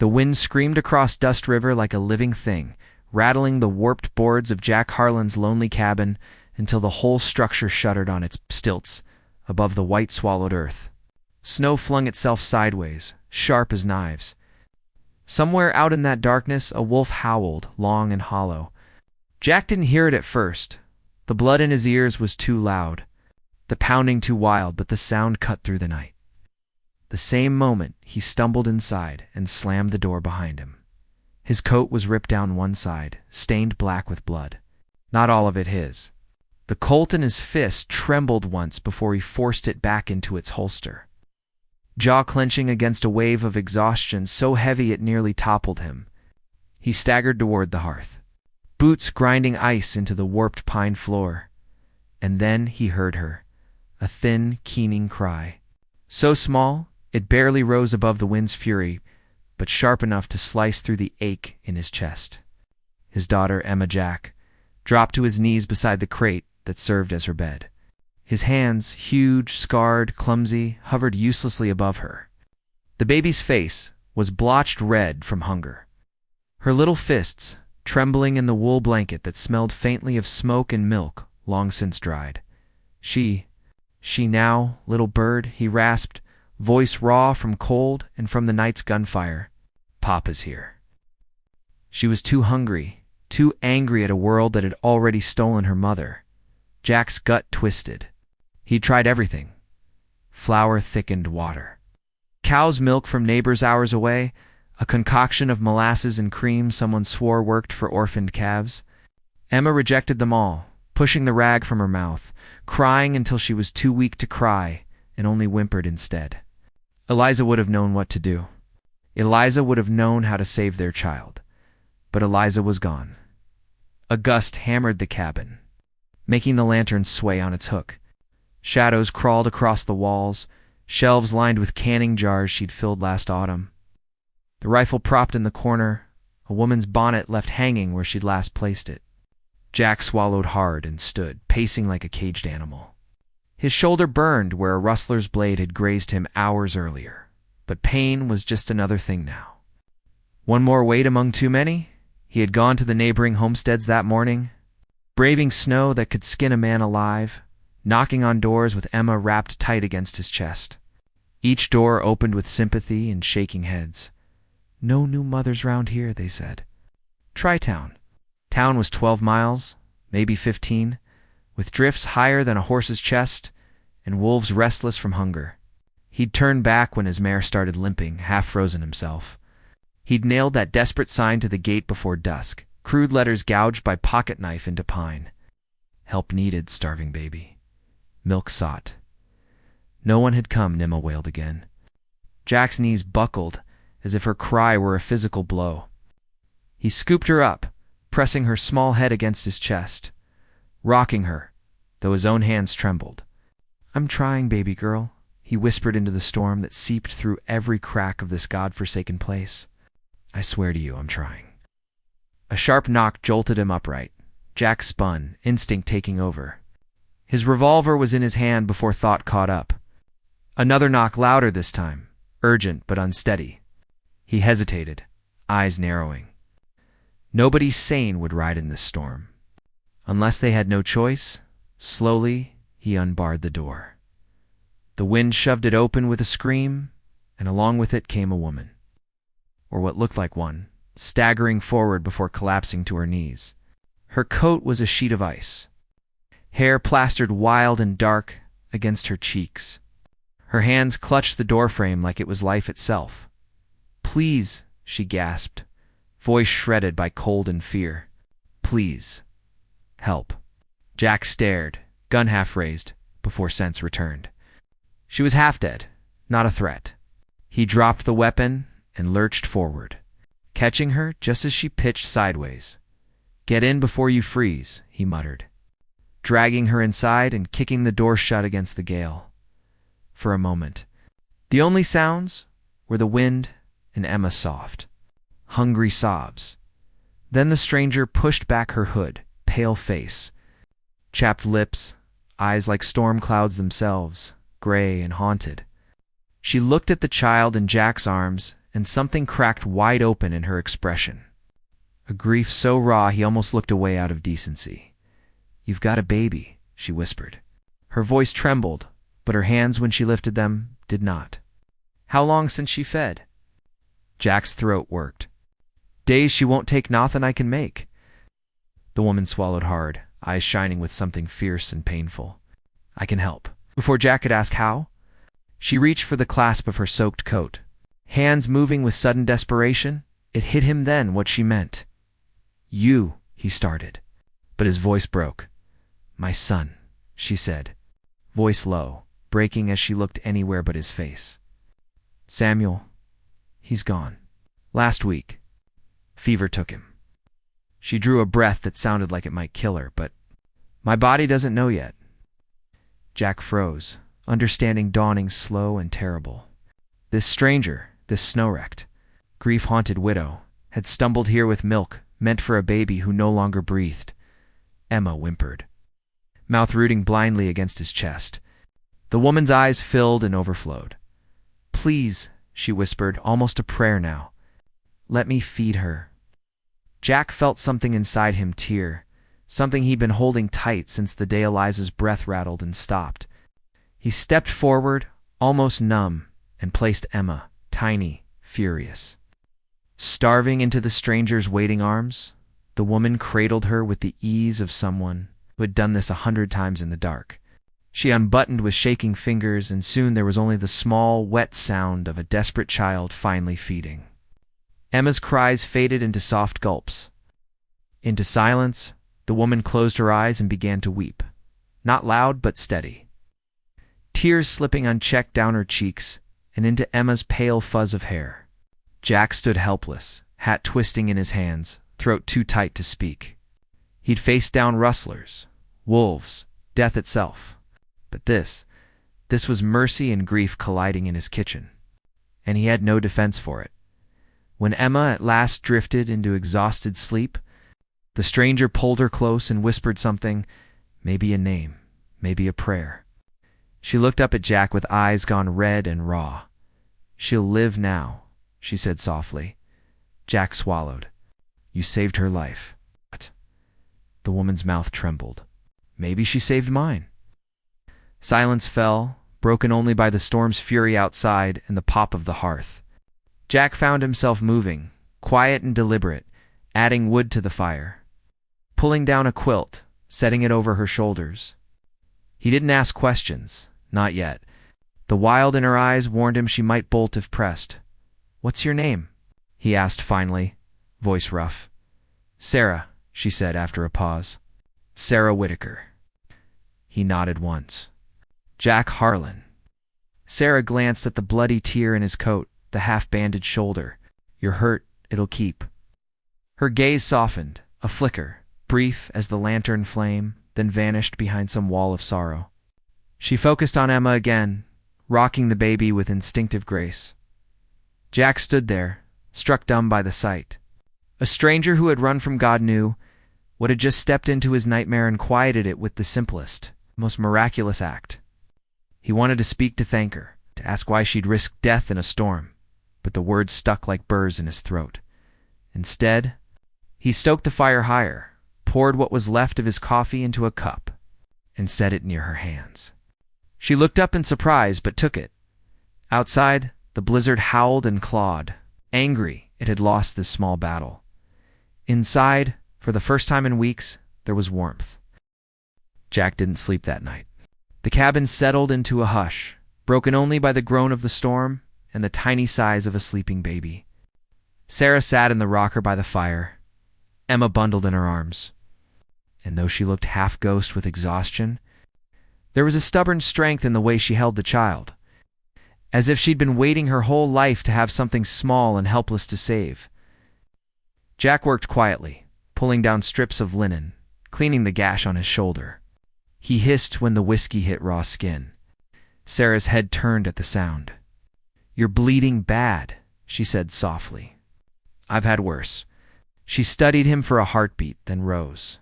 The wind screamed across Dust River like a living thing, rattling the warped boards of Jack Harlan's lonely cabin until the whole structure shuddered on its stilts above the white-swallowed earth. Snow flung itself sideways, sharp as knives. Somewhere out in that darkness, a wolf howled, long and hollow. Jack didn't hear it at first. The blood in his ears was too loud, the pounding too wild, but the sound cut through the night. The same moment, he stumbled inside and slammed the door behind him. His coat was ripped down one side, stained black with blood. Not all of it his. The Colt in his fist trembled once before he forced it back into its holster, jaw clenching against a wave of exhaustion so heavy it nearly toppled him. He staggered toward the hearth, boots grinding ice into the warped pine floor. And then he heard her, a thin, keening cry. So small, it barely rose above the wind's fury, but sharp enough to slice through the ache in his chest. His daughter, Emma Jack, dropped to his knees beside the crate that served as her bed. His hands, huge, scarred, clumsy, hovered uselessly above her. The baby's face was blotched red from hunger. Her little fists, trembling in the wool blanket that smelled faintly of smoke and milk, long since dried. She now, little bird, he rasped, voice raw from cold and from the night's gunfire. Papa's here. She was too hungry, too angry at a world that had already stolen her mother. Jack's gut twisted. He'd tried everything. Flour-thickened water, cow's milk from neighbors hours away, a concoction of molasses and cream someone swore worked for orphaned calves. Emma rejected them all, pushing the rag from her mouth, crying until she was too weak to cry and only whimpered instead. Eliza would have known what to do. Eliza would have known how to save their child. But Eliza was gone. A gust hammered the cabin, making the lantern sway on its hook. Shadows crawled across the walls, shelves lined with canning jars she'd filled last autumn. The rifle propped in the corner, a woman's bonnet left hanging where she'd last placed it. Jack swallowed hard and stood, pacing like a caged animal. His shoulder burned where a rustler's blade had grazed him hours earlier, but pain was just another thing now. One more weight among too many? He had gone to the neighboring homesteads that morning, braving snow that could skin a man alive, knocking on doors with Emma wrapped tight against his chest. Each door opened with sympathy and shaking heads. No new mothers round here, they said. Try town. Town was 12 miles, maybe 15, with drifts higher than a horse's chest and wolves restless from hunger. He'd turned back when his mare started limping, half-frozen himself. He'd nailed that desperate sign to the gate before dusk, crude letters gouged by pocket knife into pine. Help needed, starving baby. Milk sought. No one had come, Nimma wailed again. Jack's knees buckled, as if her cry were a physical blow. He scooped her up, pressing her small head against his chest, rocking her, though his own hands trembled. I'm trying, baby girl, he whispered into the storm that seeped through every crack of this god-forsaken place. I swear to you, I'm trying. A sharp knock jolted him upright. Jack spun, instinct taking over. His revolver was in his hand before thought caught up. Another knock, louder this time, urgent but unsteady. He hesitated, eyes narrowing. Nobody sane would ride in this storm. Unless they had no choice, slowly he unbarred the door. The wind shoved it open with a scream, and along with it came a woman. Or what looked like one, staggering forward before collapsing to her knees. Her coat was a sheet of ice, hair plastered wild and dark against her cheeks. Her hands clutched the doorframe like it was life itself. Please, she gasped, voice shredded by cold and fear. Please. Help. Jack stared, gun half raised, before sense returned. She was half dead, not a threat. He dropped the weapon and lurched forward, catching her just as she pitched sideways. Get in before you freeze, he muttered, dragging her inside and kicking the door shut against the gale. For a moment, the only sounds were the wind and Emma's soft, hungry sobs. Then the stranger pushed back her hood, pale face, chapped lips, eyes like storm clouds themselves, gray and haunted. She looked at the child in Jack's arms and something cracked wide open in her expression. A grief so raw he almost looked away out of decency. "You've got a baby," she whispered. Her voice trembled, but her hands, when she lifted them, did not. "How long since she fed?" Jack's throat worked. "Days she won't take nothin' I can make." The woman swallowed hard, eyes shining with something fierce and painful. "I can help." Before Jack could ask how, she reached for the clasp of her soaked coat. Hands moving with sudden desperation, it hit him then what she meant. "You," he started, but his voice broke. "My son," she said, voice low, breaking as she looked anywhere but his face. "Samuel, he's gone. Last week. Fever took him." She drew a breath that sounded like it might kill her, but "My body doesn't know yet." Jack froze, understanding dawning slow and terrible. This stranger, this snow-wrecked, grief-haunted widow, had stumbled here with milk meant for a baby who no longer breathed. Emma whimpered, mouth rooting blindly against his chest. The woman's eyes filled and overflowed. "Please," she whispered, almost a prayer now. "Let me feed her." Jack felt something inside him tear, something he'd been holding tight since the day Eliza's breath rattled and stopped. He stepped forward, almost numb, and placed Emma, tiny, furious. Starving into the stranger's waiting arms, the woman cradled her with the ease of someone who had done this 100 times in the dark. She unbuttoned with shaking fingers, and soon there was only the small, wet sound of a desperate child finally feeding. Emma's cries faded into soft gulps. Into silence, the woman closed her eyes and began to weep, not loud but steady. Tears slipping unchecked down her cheeks and into Emma's pale fuzz of hair. Jack stood helpless, hat twisting in his hands, throat too tight to speak. He'd faced down rustlers, wolves, death itself. But this was mercy and grief colliding in his kitchen, and he had no defense for it. When Emma at last drifted into exhausted sleep, the stranger pulled her close and whispered something, maybe a name, maybe a prayer. She looked up at Jack with eyes gone red and raw. "She'll live now," she said softly. Jack swallowed. "You saved her life." What? The woman's mouth trembled. "Maybe she saved mine." Silence fell, broken only by the storm's fury outside and the pop of the hearth. Jack found himself moving, quiet and deliberate, adding wood to the fire, pulling down a quilt, setting it over her shoulders. He didn't ask questions, not yet. The wild in her eyes warned him she might bolt if pressed. "What's your name?" he asked finally, voice rough. "Sarah," she said after a pause. "Sarah Whitaker." He nodded once. "Jack Harlan." Sarah glanced at the bloody tear in his coat, the half-bandaged shoulder. "You're hurt, it'll keep." Her gaze softened, a flicker, brief as the lantern flame, then vanished behind some wall of sorrow. She focused on Emma again, rocking the baby with instinctive grace. Jack stood there, struck dumb by the sight. A stranger who had run from God knew what had just stepped into his nightmare and quieted it with the simplest, most miraculous act. He wanted to speak to thank her, to ask why she'd risked death in a storm, but the words stuck like burrs in his throat. Instead, he stoked the fire higher, poured what was left of his coffee into a cup, and set it near her hands. She looked up in surprise, but took it. Outside, the blizzard howled and clawed, angry it had lost this small battle. Inside, for the first time in weeks, there was warmth. Jack didn't sleep that night. The cabin settled into a hush, broken only by the groan of the storm and the tiny sighs of a sleeping baby. Sarah sat in the rocker by the fire, Emma bundled in her arms. And though she looked half-ghost with exhaustion, there was a stubborn strength in the way she held the child, as if she'd been waiting her whole life to have something small and helpless to save. Jack worked quietly, pulling down strips of linen, cleaning the gash on his shoulder. He hissed when the whiskey hit raw skin. Sarah's head turned at the sound. "You're bleeding bad," she said softly. "I've had worse." She studied him for a heartbeat, then rose.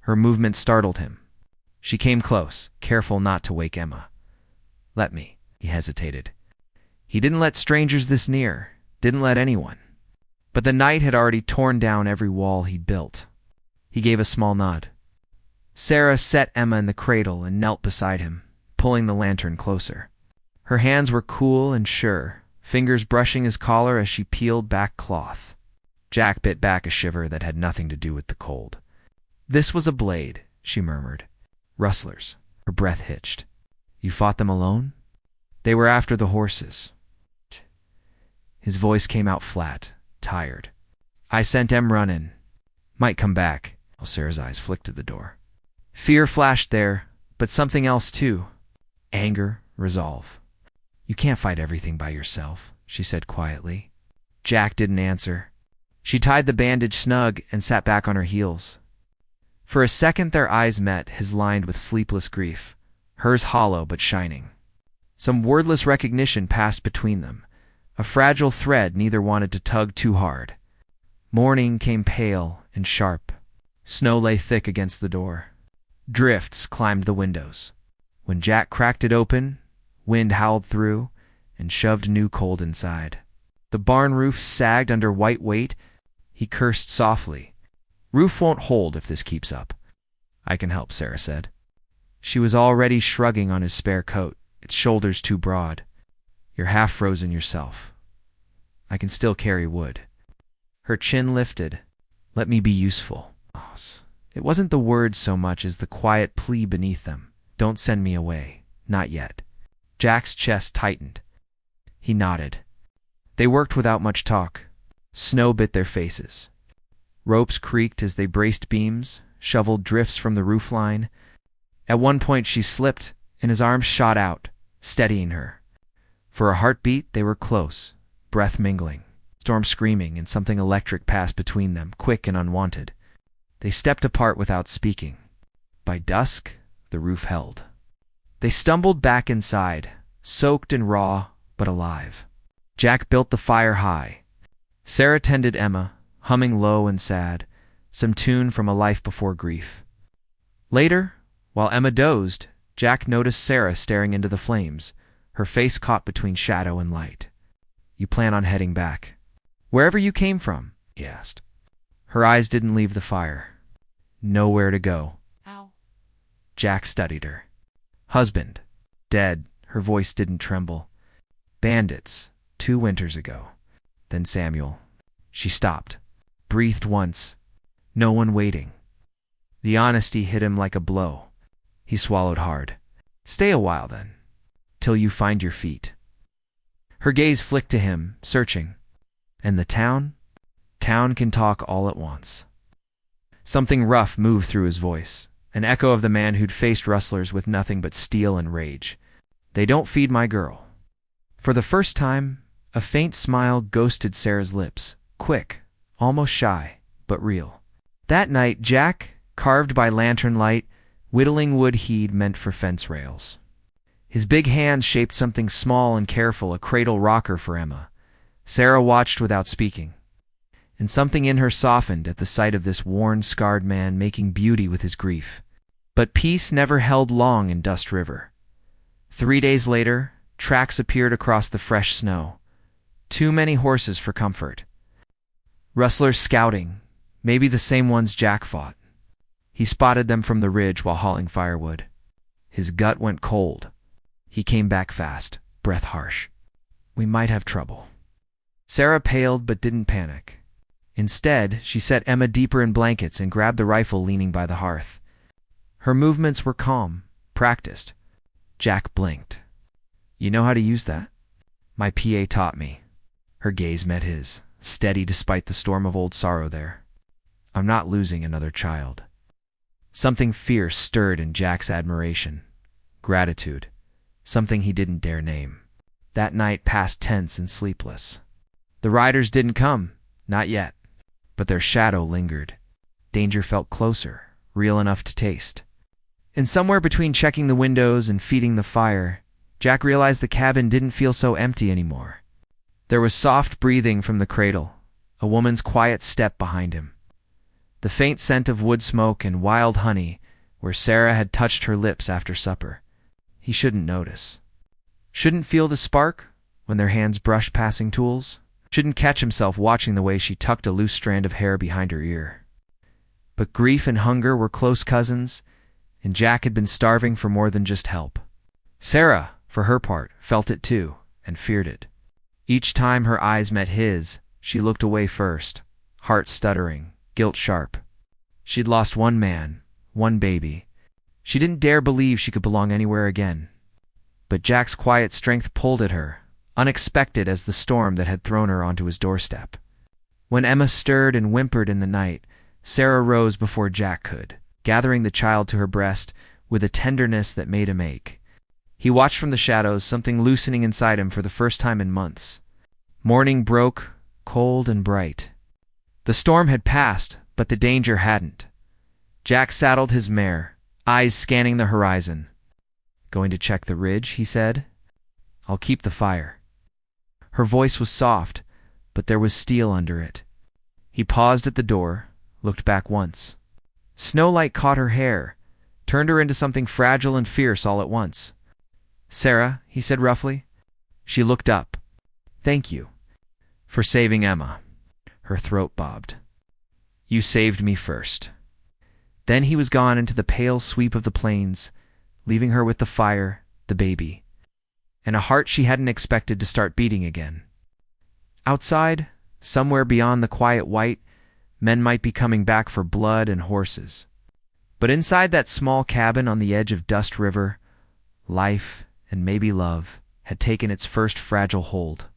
Her movement startled him. She came close, careful not to wake Emma. "Let me," he hesitated. He didn't let strangers this near, Didn't let anyone. But the night had already torn down every wall he'd built. He gave a small nod. Sarah set Emma in the cradle and knelt beside him, pulling the lantern closer. Her hands were cool and sure, fingers brushing his collar as she peeled back cloth. Jack bit back a shiver that had nothing to do with the cold. "This was a blade," she murmured. "Rustlers." Her breath hitched. "You fought them alone?" "They were after the horses." His voice came out flat, tired. "I sent em running. Might come back." Sarah's eyes flicked to the door. Fear flashed there, but something else too. Anger, resolve. "You can't fight everything by yourself," she said quietly. Jack didn't answer. She tied the bandage snug and sat back on her heels. For a second their eyes met, his lined with sleepless grief, hers hollow but shining. Some wordless recognition passed between them, a fragile thread neither wanted to tug too hard. Morning came pale and sharp. Snow lay thick against the door. Drifts climbed the windows. When Jack cracked it open, wind howled through and shoved new cold inside. The barn roof sagged under white weight. He cursed softly. "Roof won't hold if this keeps up." "I can help," Sarah said. She was already shrugging on his spare coat, its shoulders too broad. "You're half frozen yourself. I can still carry wood." Her chin lifted. "Let me be useful." It wasn't the words so much as the quiet plea beneath them. "Don't send me away. Not yet." Jack's chest tightened. He nodded. They worked without much talk. Snow bit their faces. Ropes creaked as they braced beams, shoveled drifts from the roofline. At one point she slipped, and his arms shot out, steadying her. For a heartbeat they were close, breath mingling, storm screaming, and something electric passed between them, quick and unwanted. They stepped apart without speaking. By dusk, the roof held. They stumbled back inside, soaked and raw, but alive. Jack built the fire high. Sarah tended Emma, humming low and sad, some tune from a life before grief. Later, while Emma dozed, Jack noticed Sarah staring into the flames, her face caught between shadow and light. "You plan on heading back?" "Wherever you came from," he asked. Her eyes didn't leave the fire. "Nowhere to go." Ow. Jack studied her. "Husband. Dead." Her voice didn't tremble. "Bandits. 2 winters ago. Then Samuel." She stopped, breathed once. No one waiting. The honesty hit him like a blow. He swallowed hard. "Stay a while then. Till you find your feet." Her gaze flicked to him, searching. "And the town?" "Town can talk all at once." Something rough moved through his voice, an echo of the man who'd faced rustlers with nothing but steel and rage. "They don't feed my girl." For the first time, a faint smile ghosted Sarah's lips, quick, almost shy, but real. That night, Jack, carved by lantern light, whittling wood he'd meant for fence rails. His big hands shaped something small and careful, a cradle rocker for Emma. Sarah watched without speaking, and something in her softened at the sight of this worn, scarred man making beauty with his grief. But peace never held long in Dust River. 3 days later, tracks appeared across the fresh snow. Too many horses for comfort. Rustlers scouting, maybe the same ones Jack fought. He spotted them from the ridge while hauling firewood. His gut went cold. He came back fast, breath harsh. "We might have trouble." Sarah paled but didn't panic. Instead, she set Emma deeper in blankets and grabbed the rifle leaning by the hearth. Her movements were calm, practiced. Jack blinked. "You know how to use that?" "My PA taught me." Her gaze met his, steady despite the storm of old sorrow there. "I'm not losing another child." Something fierce stirred in Jack's admiration. Gratitude. Something he didn't dare name. That night passed tense and sleepless. The riders didn't come, not yet. But their shadow lingered. Danger felt closer, real enough to taste. And somewhere between checking the windows and feeding the fire, Jack realized the cabin didn't feel so empty anymore. There was soft breathing from the cradle, a woman's quiet step behind him. The faint scent of wood smoke and wild honey where Sarah had touched her lips after supper. He shouldn't notice. Shouldn't feel the spark when their hands brushed passing tools. Shouldn't catch himself watching the way she tucked a loose strand of hair behind her ear. But grief and hunger were close cousins, and Jack had been starving for more than just help. Sarah, for her part, felt it too, and feared it. Each time her eyes met his, she looked away first, heart stuttering, guilt sharp. She'd lost one man, one baby. She didn't dare believe she could belong anywhere again. But Jack's quiet strength pulled at her, unexpected as the storm that had thrown her onto his doorstep. When Emma stirred and whimpered in the night, Sarah rose before Jack could, gathering the child to her breast with a tenderness that made him ache. He watched from the shadows, something loosening inside him for the first time in months. Morning broke, cold and bright. The storm had passed, but the danger hadn't. Jack saddled his mare, eyes scanning the horizon. "Going to check the ridge," he said. "I'll keep the fire." Her voice was soft, but there was steel under it. He paused at the door, looked back once. Snowlight caught her hair, turned her into something fragile and fierce all at once. "Sarah," he said roughly. She looked up. "Thank you for saving Emma." Her throat bobbed. "You saved me first." Then he was gone into the pale sweep of the plains, leaving her with the fire, the baby, and a heart she hadn't expected to start beating again. Outside, somewhere beyond the quiet white, men might be coming back for blood and horses. But inside that small cabin on the edge of Dust River, life, and maybe love, had taken its first fragile hold.